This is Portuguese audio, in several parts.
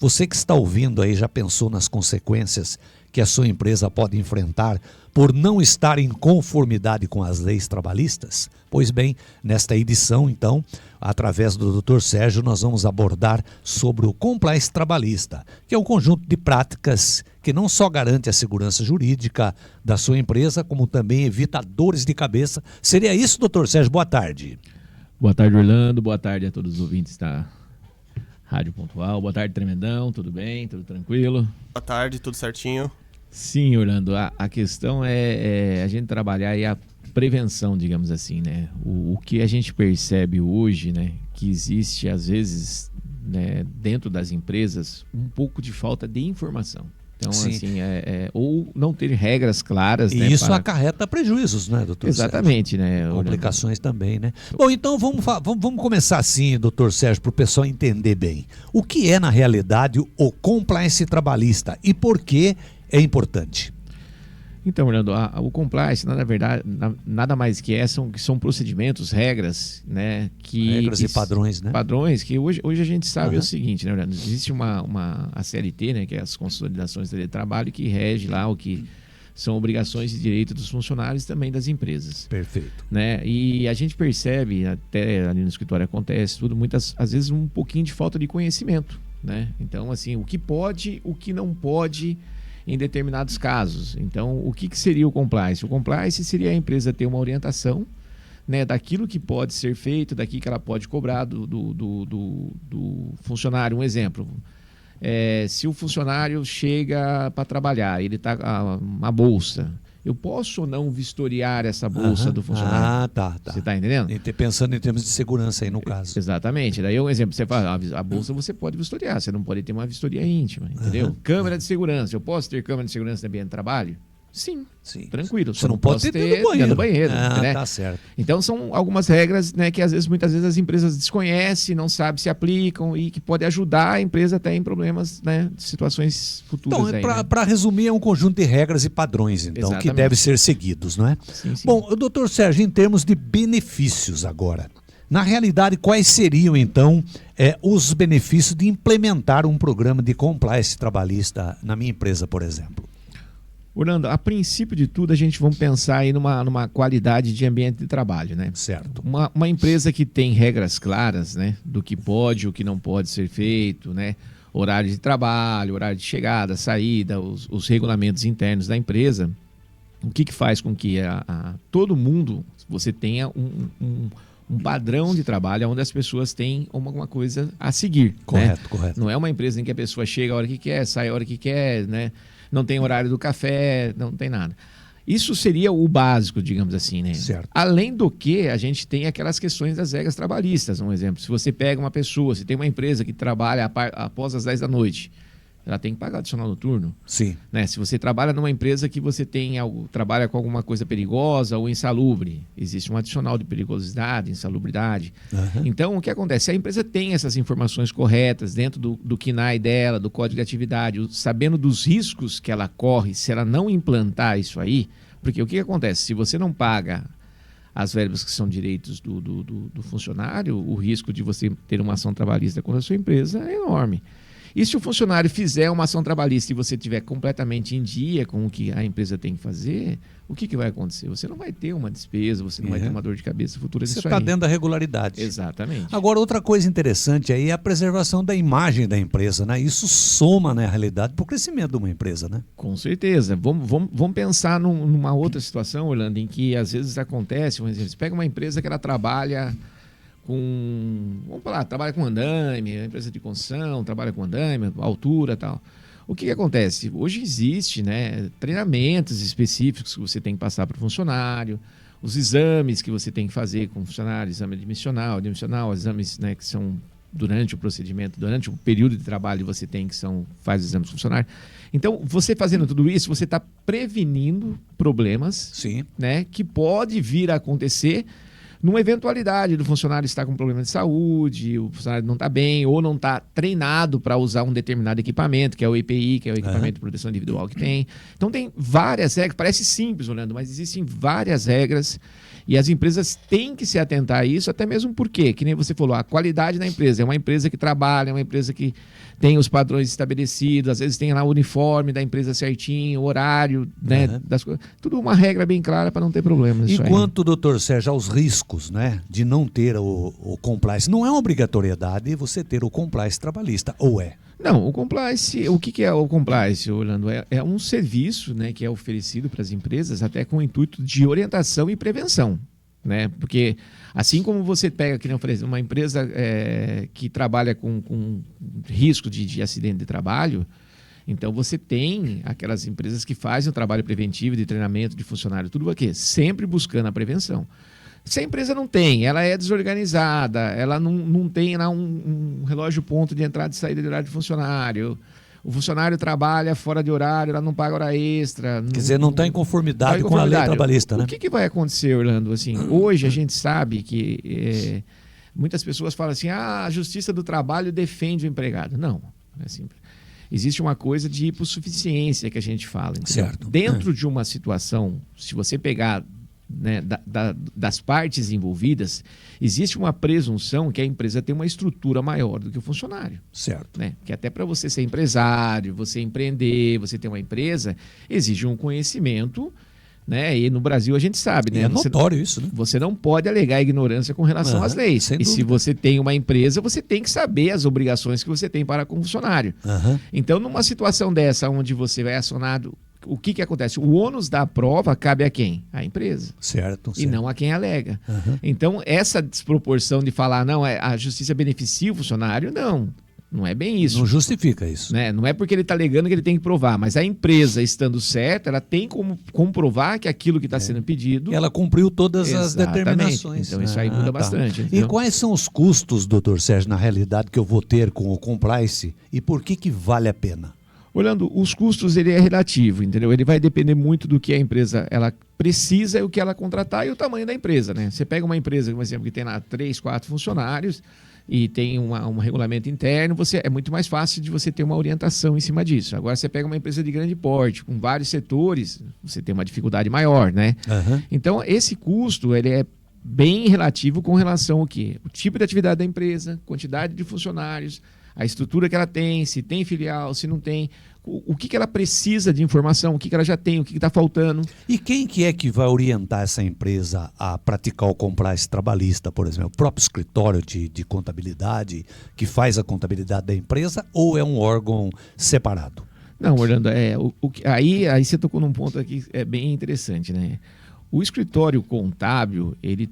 Você que está ouvindo aí já pensou nas consequências que a sua empresa pode enfrentar por não estar em conformidade com as leis trabalhistas? Pois bem, nesta edição, então, através do Dr. Sérgio, nós vamos abordar sobre o compliance trabalhista, que é um conjunto de práticas que não só garante a segurança jurídica da sua empresa, como também evita dores de cabeça. Seria isso, Dr. Sérgio? Boa tarde. Boa tarde, Orlando. Boa tarde a todos os ouvintes da Rádio Pontual. Boa tarde, Tremendão. Tudo bem? Tudo tranquilo? Boa tarde, tudo certinho? Sim, Orlando. A questão é a gente trabalhar aí a prevenção, digamos assim, né? O que a gente percebe hoje, né? Que existe, às vezes, né, dentro das empresas, um pouco de falta de informação. Então, Sim. assim, ou não ter regras claras, E né? isso acarreta prejuízos, né, doutor Exatamente, Sérgio? né? Orlando? Complicações também, né? Bom, então vamos começar assim, doutor Sérgio, para o pessoal entender bem. O que é, na realidade, o compliance trabalhista e por que é importante? Então, Orlando, o compliance, na verdade, nada mais que são procedimentos, regras, né? Regras e padrões, né? Padrões que hoje a gente sabe o seguinte, né, Orlando? Existe a CLT, né? Que é as Consolidações de Trabalho, que rege lá o que são obrigações e direitos dos funcionários e também das empresas. Perfeito. Né? E a gente percebe, até ali no escritório acontece tudo, às vezes um pouquinho de falta de conhecimento, né? Então, assim, o que pode, o que não pode em determinados casos. Então, o que seria o compliance? O compliance seria a empresa ter uma orientação, né, daquilo que pode ser feito, daquilo que ela pode cobrar do funcionário. Um exemplo, se o funcionário chega para trabalhar, ele está uma bolsa, eu posso ou não vistoriar essa bolsa do funcionário? Tá. Você está entendendo? Pensando em termos de segurança aí no caso. Exatamente. Daí um exemplo, você fala, a bolsa você pode vistoriar, você não pode ter uma vistoria íntima, entendeu? Câmera de segurança, eu posso ter câmera de segurança no ambiente de trabalho? Sim. Tranquilo. Você não pode ter dentro do banheiro. Né? Tá certo. Então são algumas regras, né, que muitas vezes as empresas desconhecem, não sabem se aplicam e que pode ajudar a empresa até em problemas, né, de situações futuras. Então, para resumir, é um conjunto de regras e padrões, então, Exatamente. que devem ser seguidos, não é? Sim. Bom, doutor Sérgio, em termos de benefícios agora, na realidade, quais seriam, então, os benefícios de implementar um programa de compliance trabalhista na minha empresa, por exemplo? Orlando, a princípio de tudo, a gente vamos pensar aí numa qualidade de ambiente de trabalho, né? Certo. Uma empresa que tem regras claras, né? Do que pode, o que não pode ser feito, né? Horário de trabalho, horário de chegada, saída, os regulamentos internos da empresa. O que faz com que todo mundo, você tenha um padrão de trabalho onde as pessoas têm alguma coisa a seguir. Correto, né? correto. Não é uma empresa em que a pessoa chega a hora que quer, sai a hora que quer, né? Não tem horário do café, não tem nada. Isso seria o básico, digamos assim, né? Certo. Além do que, a gente tem aquelas questões das regras trabalhistas. Um exemplo, se você pega uma pessoa, se tem uma empresa que trabalha após as 10 da noite, ela tem que pagar adicional noturno. Sim. Né? Se você trabalha numa empresa que você trabalha com alguma coisa perigosa ou insalubre, existe um adicional de perigosidade, insalubridade. Uhum. Então, o que acontece? Se a empresa tem essas informações corretas dentro do KNAI dela, do Código de Atividade, sabendo dos riscos que ela corre se ela não implantar isso aí, porque o que acontece? Se você não paga as verbas que são direitos do funcionário, o risco de você ter uma ação trabalhista contra a sua empresa é enorme. E se o funcionário fizer uma ação trabalhista e você estiver completamente em dia com o que a empresa tem que fazer, o que vai acontecer? Você não vai ter uma despesa, você não vai ter uma dor de cabeça futura disso aí. Você está dentro da regularidade. Exatamente. Agora, outra coisa interessante aí é a preservação da imagem da empresa, né? Isso soma, na realidade, para o crescimento de uma empresa, né? Com certeza. Vamos pensar numa outra situação, Orlando, em que às vezes acontece, você pega uma empresa que ela trabalha vamos falar, trabalha com andaime, é uma empresa de construção, trabalha com andaime, altura e tal. O que acontece? Hoje existe, né, treinamentos específicos que você tem que passar para o funcionário, os exames que você tem que fazer com o funcionário, exame admissional, exames, né, que são durante o procedimento, durante o período de trabalho você faz exames com o funcionário. Então, você fazendo tudo isso, você está prevenindo problemas. Sim. Né, que pode vir a acontecer numa eventualidade do funcionário estar com problema de saúde, o funcionário não está bem ou não está treinado para usar um determinado equipamento, que é o EPI, que é o equipamento de proteção individual que tem. Então tem várias regras, parece simples, Orlando, mas existem várias regras E as empresas têm que se atentar a isso, até mesmo porque, que nem você falou, a qualidade da empresa. É uma empresa que trabalha, é uma empresa que tem os padrões estabelecidos, às vezes tem lá o uniforme da empresa certinho, o horário, né, das coisas. Tudo uma regra bem clara para não ter problemas. E quanto, doutor Sérgio, aos riscos, né, de não ter o compliance? Não é uma obrigatoriedade você ter o compliance trabalhista, ou é? Não, o compliance, o que é o compliance, Orlando? É um serviço, né, que é oferecido para as empresas até com o intuito de orientação e prevenção, né? Porque assim como você pega, que nem eu falei, uma empresa que trabalha com risco de acidente de trabalho, então você tem aquelas empresas que fazem o trabalho preventivo de treinamento de funcionário, tudo aqui, sempre buscando a prevenção. Se a empresa não tem, ela é desorganizada, ela não tem lá um relógio ponto de entrada e saída de horário de funcionário, o funcionário trabalha fora de horário, ela não paga hora extra. Quer dizer, não está em conformidade com a lei trabalhista, né? O que vai acontecer, Orlando? Assim, hoje a gente sabe que muitas pessoas falam assim, a Justiça do Trabalho defende o empregado. Não, é simples. Existe uma coisa de hipossuficiência que a gente fala. Entendeu? Certo. Dentro de uma situação, se você pegar, né, das partes envolvidas, existe uma presunção que a empresa tem uma estrutura maior do que o funcionário. Certo. Né? Que até para você ser empresário, você empreender, você ter uma empresa, exige um conhecimento, né? E no Brasil a gente sabe, né? É notório isso, né? Você não pode alegar ignorância com relação às leis. E se você tem uma empresa, você tem que saber as obrigações que você tem para com o funcionário. Então, numa situação dessa, onde você vai acionado, o que acontece? O ônus da prova cabe a quem? À empresa. Certo. E não a quem alega. Então, essa desproporção de falar, não, a justiça beneficia o funcionário, não é bem isso. Não justifica isso. Né? Não é porque ele está alegando que ele tem que provar, mas a empresa, estando certa, ela tem como comprovar que aquilo que está sendo pedido... Ela cumpriu todas as determinações. Então, isso aí muda bastante. E quais são os custos, doutor Sérgio, na realidade, que eu vou ter com o compliance e por que vale a pena? Olhando, os custos, ele é relativo, entendeu? Ele vai depender muito do que a empresa ela precisa e o que ela contratar e o tamanho da empresa, né? Você pega uma empresa, por exemplo, que tem lá 3, 4 funcionários e tem um regulamento interno, é muito mais fácil de você ter uma orientação em cima disso. Agora, você pega uma empresa de grande porte, com vários setores, você tem uma dificuldade maior, né? Então, esse custo, ele é bem relativo com relação ao quê? O tipo de atividade da empresa, quantidade de funcionários, a estrutura que ela tem, se tem filial, se não tem, o que ela precisa de informação, o que ela já tem, o que está faltando. E quem que é que vai orientar essa empresa a praticar o compliance trabalhista, por exemplo? O próprio escritório de contabilidade que faz a contabilidade da empresa ou é um órgão separado? Não, Orlando, aí você tocou num ponto aqui bem interessante, né? O escritório contábil, ele...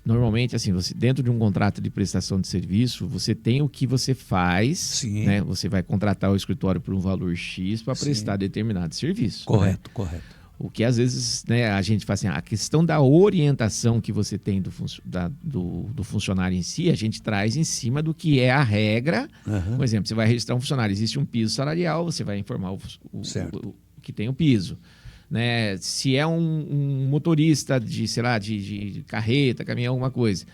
Normalmente, assim, você, dentro de um contrato de prestação de serviço, você tem o que você faz, né? Você vai contratar o escritório por um valor X para prestar determinado serviço. Correto, né? correto. O que às vezes, né, a gente fala assim, a questão da orientação que você tem do funcionário em si, a gente traz em cima do que é a regra. Por exemplo, você vai registrar um funcionário, existe um piso salarial, você vai informar o que tem o piso. Né? Se é um motorista de carreta, caminhão, alguma coisa,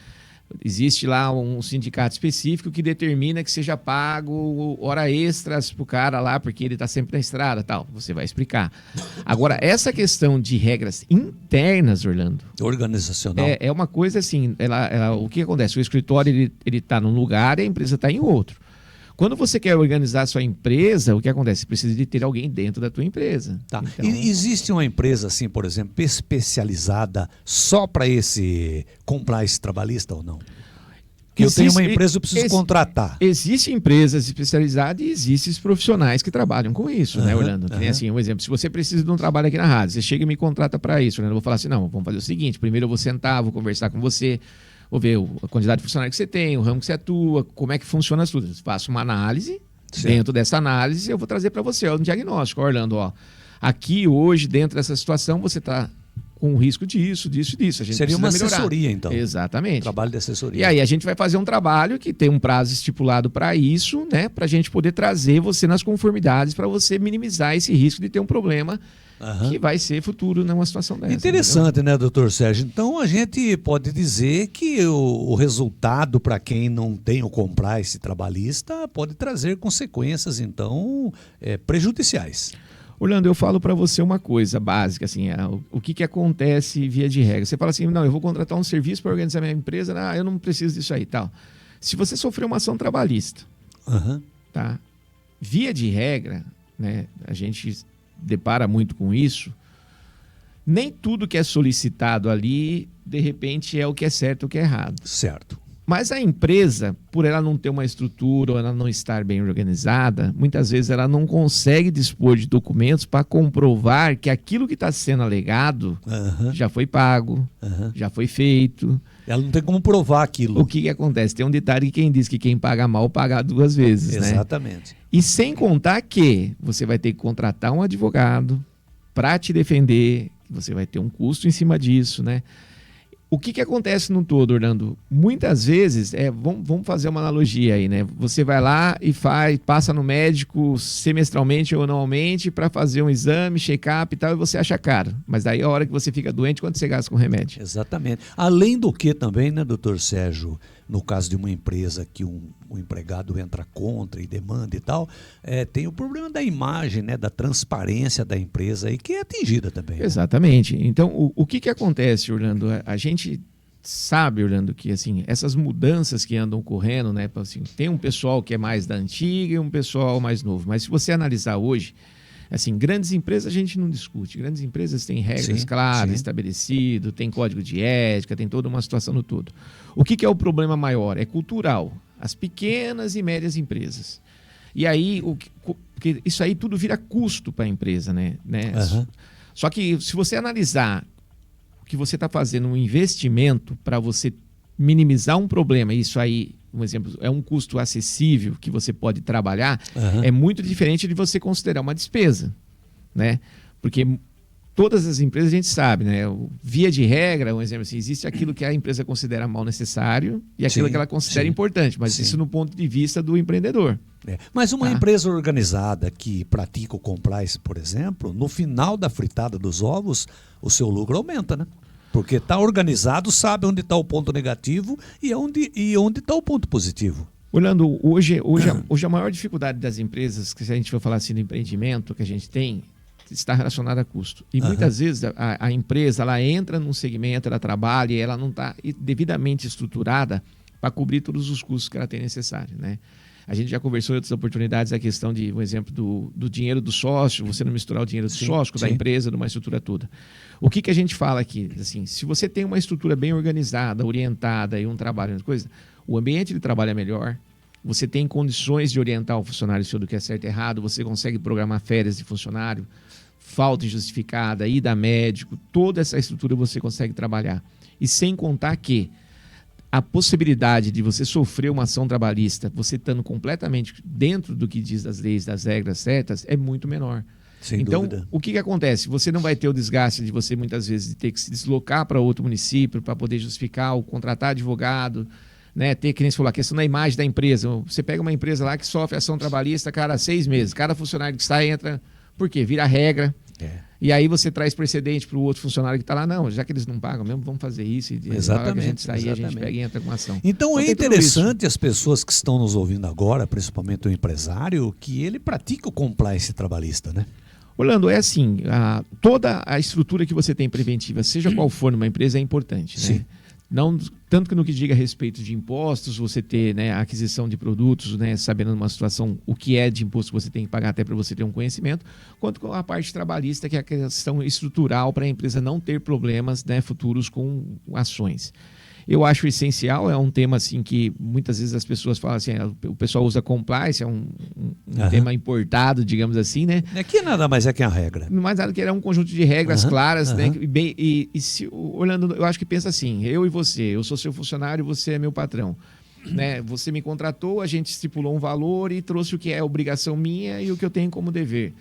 existe lá um sindicato específico que determina que seja pago hora extras pro cara lá, porque ele está sempre na estrada, tal. Você vai explicar. Agora, essa questão de regras internas, Orlando, organizacional, é uma coisa assim, o que acontece? O escritório ele tá num lugar e a empresa está em outro. Quando você quer organizar a sua empresa, o que acontece? Você precisa de ter alguém dentro da tua empresa. Tá. Então... E existe uma empresa, assim, por exemplo, especializada só para esse compliance trabalhista ou não? Eu tenho uma empresa, eu preciso contratar. Existem empresas especializadas e existem profissionais que trabalham com isso, né, Orlando? Que nem assim, um exemplo, se você precisa de um trabalho aqui na rádio, você chega e me contrata para isso, Orlando, eu vou falar assim, não, vamos fazer o seguinte, primeiro eu vou sentar, vou conversar com você, vou ver a quantidade de funcionários que você tem, o ramo que você atua, como é que funciona as coisas. Faço uma análise, dentro dessa análise eu vou trazer para você um diagnóstico. Orlando, aqui hoje, dentro dessa situação, você está com risco disso. A gente seria uma melhorar. Assessoria, então. Exatamente. Trabalho de assessoria. E aí a gente vai fazer um trabalho que tem um prazo estipulado para isso, né? Para a gente poder trazer você nas conformidades, para você minimizar esse risco de ter um problema que vai ser futuro numa situação dessa. Interessante, entendeu? Né, doutor Sérgio? Então a gente pode dizer que o resultado para quem não tem o compliance trabalhista pode trazer consequências, então, prejudiciais. Orlando, eu falo para você uma coisa básica, assim, o que acontece via de regra. Você fala assim, não, eu vou contratar um serviço para organizar minha empresa, não, eu não preciso disso aí, tal. Se você sofreu uma ação trabalhista, tá? Via de regra, né, a gente depara muito com isso, nem tudo que é solicitado ali, de repente, é o que é certo ou o que é errado. Certo. Mas a empresa, por ela não ter uma estrutura ou ela não estar bem organizada, muitas vezes ela não consegue dispor de documentos para comprovar que aquilo que está sendo alegado já foi pago, já foi feito. Ela não tem como provar aquilo. O que acontece? Tem um detalhe que quem diz que quem paga mal, paga duas vezes. Exatamente. Né? E sem contar que você vai ter que contratar um advogado para te defender, você vai ter um custo em cima disso, né? O que acontece no todo, Orlando? Muitas vezes, vamos fazer uma analogia aí, né? Você vai lá e passa no médico semestralmente ou anualmente para fazer um exame, check-up e tal, e você acha caro. Mas daí a hora que você fica doente, quanto você gasta com remédio? Exatamente. Além do que também, né, doutor Sérgio, no caso de uma empresa que um empregado entra contra e demanda e tal, tem o problema da imagem, né, da transparência da empresa aí, que é atingida também. Né? Exatamente. Então, o que acontece, Orlando? A gente sabe, Orlando, que assim, essas mudanças que andam ocorrendo, né, assim, tem um pessoal que é mais da antiga e um pessoal mais novo. Mas se você analisar hoje, assim, grandes empresas a gente não discute. Grandes empresas têm regras claras, estabelecidas, tem código de ética, tem toda uma situação no todo. O que é o problema maior? É cultural. As pequenas e médias empresas. E aí, porque isso aí tudo vira custo para a empresa, né? Só que se você analisar que você está fazendo um investimento para você minimizar um problema, isso aí, um exemplo, é um custo acessível que você pode trabalhar, é muito diferente de você considerar uma despesa, né? Porque todas as empresas a gente sabe, né? Via de regra, um exemplo assim, existe aquilo que a empresa considera mal necessário e aquilo que ela considera importante, mas isso no ponto de vista do empreendedor. Mas uma empresa organizada que pratica o compliance, por exemplo, no final da fritada dos ovos, o seu lucro aumenta, né? Porque está organizado, sabe onde está o ponto negativo e onde está o ponto positivo. Orlando, hoje a maior dificuldade das empresas, que se a gente for falar assim do empreendimento que a gente tem, está relacionada a custo. E muitas vezes a empresa ela entra num segmento, ela trabalha e ela não está devidamente estruturada para cobrir todos os custos que ela tem necessário, né? A gente já conversou em outras oportunidades a questão de, um exemplo, do dinheiro do sócio, você não misturar o dinheiro do sócio com da empresa, numa estrutura toda. O que a gente fala aqui? Assim, se você tem uma estrutura bem organizada, orientada e um trabalho, coisa, o ambiente de trabalho é melhor, você tem condições de orientar o funcionário sobre o que é certo e errado, você consegue programar férias de funcionário, falta injustificada, ida a médico, toda essa estrutura você consegue trabalhar. E sem contar que a possibilidade de você sofrer uma ação trabalhista, você estando completamente dentro do que diz das leis, das regras certas, é muito menor. Sem dúvida. O que acontece? Você não vai ter o desgaste de você, muitas vezes, ter que se deslocar para outro município para poder justificar ou contratar advogado, né? Ter, que nem você falou, a questão da imagem da empresa. Você pega uma empresa lá que sofre ação trabalhista, cara, 6 meses. Cada funcionário que sai, entra... Por quê? Vira regra. E aí você traz precedente para o outro funcionário que está lá, não, já que eles não pagam mesmo, vamos fazer isso. E exatamente. A gente sair, a gente pega e entra com ação. Então é interessante as pessoas que estão nos ouvindo agora, principalmente o empresário, que ele pratica o compliance trabalhista, né? Orlando, é assim, toda a estrutura que você tem preventiva, seja qual for numa empresa, é importante, né? Sim. Não, tanto que no que diga a respeito de impostos, você ter, né, a aquisição de produtos, né, sabendo numa situação o que é de imposto que você tem que pagar até para você ter um conhecimento, quanto com a parte trabalhista, que é a questão estrutural para a empresa não ter problemas, né, futuros com ações. Eu acho essencial, é um tema assim que muitas vezes as pessoas falam assim, o pessoal usa compliance, é um tema importado, digamos assim, né? Aqui nada mais é que a regra. Mais nada que era um conjunto de regras claras, né? E se, Orlando, eu acho que pensa assim, eu e você, eu sou seu funcionário, você é meu patrão. Né? Você me contratou, a gente estipulou um valor e trouxe o que é obrigação minha e o que eu tenho como dever.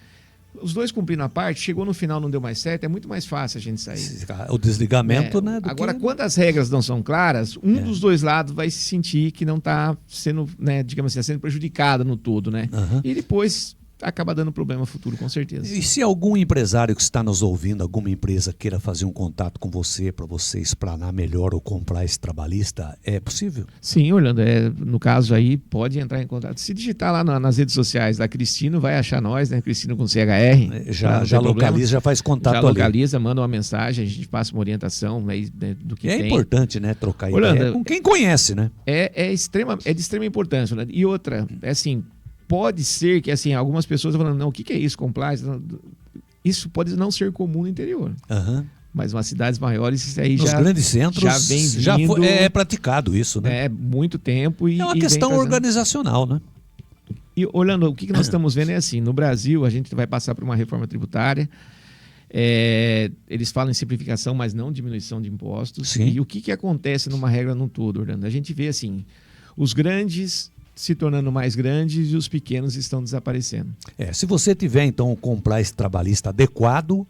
Os dois cumprindo a parte, chegou no final, não deu mais certo, é muito mais fácil a gente sair. O desligamento, né? Agora, quando as regras não são claras, dos dois lados vai se sentir que não está sendo, né, digamos assim, sendo prejudicado no todo, né? E depois acaba dando problema futuro, com certeza. E se algum empresário que está nos ouvindo, alguma empresa queira fazer um contato com você para você explanar melhor ou comprar esse trabalhista, é possível? Sim, Orlando, no caso aí, pode entrar em contato. Se digitar lá nas redes sociais da Cristino, vai achar nós, né? Cristino com CHR. Já localiza, já faz contato ali. Já localiza, manda uma mensagem, a gente passa uma orientação, né, do que tem. É importante, né, trocar Orlando, ideia com quem conhece, né? É de extrema importância, né? E outra, assim, pode ser que assim, algumas pessoas falando, não, o que é isso, compliance? Isso pode não ser comum no interior. Mas nas cidades maiores, isso aí nos grandes centros já vem vindo, é praticado isso, né? É muito tempo. É uma questão organizacional, né? E olhando, o que nós estamos vendo é assim, no Brasil a gente vai passar por uma reforma tributária, eles falam em simplificação, mas não diminuição de impostos. Sim. E o que acontece numa regra num todo, Orlando? A gente vê assim, os grandes se tornando mais grandes e os pequenos estão desaparecendo. Se você tiver, então, comprar esse trabalhista adequado,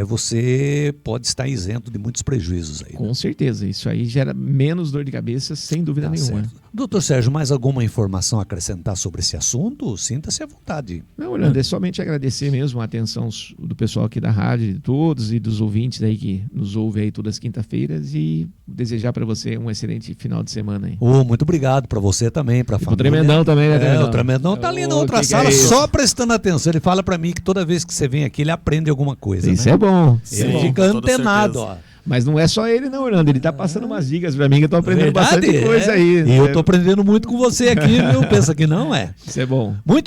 você pode estar isento de muitos prejuízos aí. Com certeza, isso aí gera menos dor de cabeça, sem dúvida nenhuma. Certo. Doutor Sérgio, mais alguma informação a acrescentar sobre esse assunto? Sinta-se à vontade. Não, Orlando, é somente agradecer mesmo a atenção do pessoal aqui da rádio, de todos e dos ouvintes aí que nos ouvem aí todas as quinta-feiras e desejar para você um excelente final de semana aí. Muito obrigado para você também, para a família. O Tremendão também, né, Tremendão? O Tremendão tá ali na outra sala só prestando atenção. Ele fala para mim que toda vez que você vem aqui ele aprende alguma coisa. Isso né? é bom. Ele fica antenado, ó. Mas não é só ele não, Orlando. Ele tá passando umas dicas pra mim que eu tô aprendendo bastante coisa aí. E eu tô aprendendo muito com você aqui, viu? Pensa que não é? Isso é bom. Muito bem.